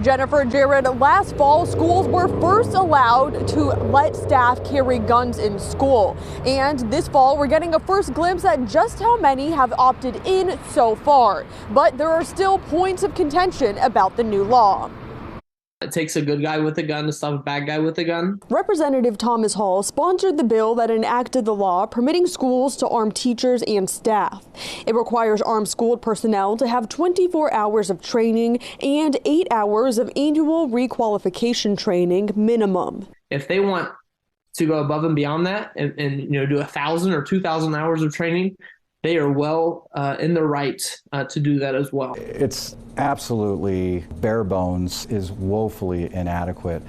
Jennifer, Jared, last fall, schools were first allowed to let staff carry guns in school. And this fall, we're getting a first glimpse at just how many have opted in so far. But there are still points of contention about the new law. It takes a good guy with a gun to stop a bad guy with a gun. Representative Thomas Hall sponsored the bill that enacted the law permitting schools to arm teachers and staff. It requires armed school personnel to have 24 hours of training and 8 hours of annual requalification training minimum. If they want to go above and beyond that and do 1,000 or 2,000 hours of training, they are well in the right to do that as well. It's absolutely bare bones, is woefully inadequate,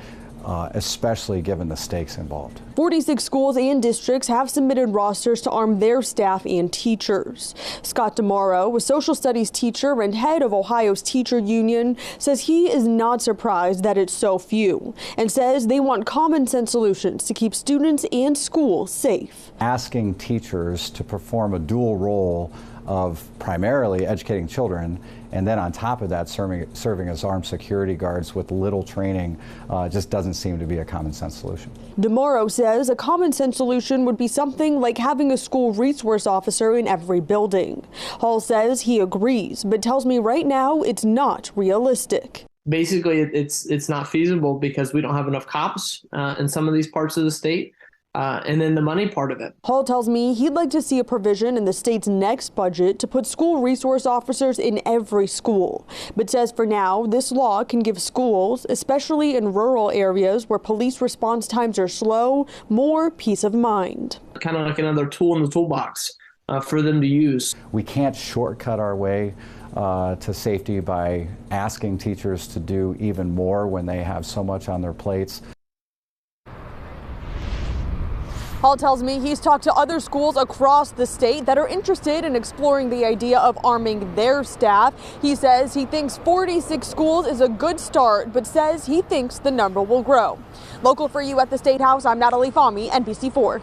especially given the stakes involved. 46 schools and districts have submitted rosters to arm their staff and teachers. Scott DeMauro, a social studies teacher and head of Ohio's teacher union, says he is not surprised that it's so few and says they want common sense solutions to keep students and schools safe. Asking teachers to perform a dual role of primarily educating children and then on top of that serving as armed security guards with little training just doesn't seem to be a common sense solution. DeMauro says a common sense solution would be something like having a school resource officer in every building. Hall says he agrees, but tells me right now it's not realistic. Basically, it's not feasible because we don't have enough cops in some of these parts of the state. And then the money part of it. Hall tells me he'd like to see a provision in the state's next budget to put school resource officers in every school, but says for now, this law can give schools, especially in rural areas where police response times are slow, more peace of mind. Kind of like another tool in the toolbox for them to use. We can't shortcut our way to safety by asking teachers to do even more when they have so much on their plates. Hall tells me he's talked to other schools across the state that are interested in exploring the idea of arming their staff. He says he thinks 46 schools is a good start, but says he thinks the number will grow. Local for you at the State House, I'm Natalie Fahmy, NBC4.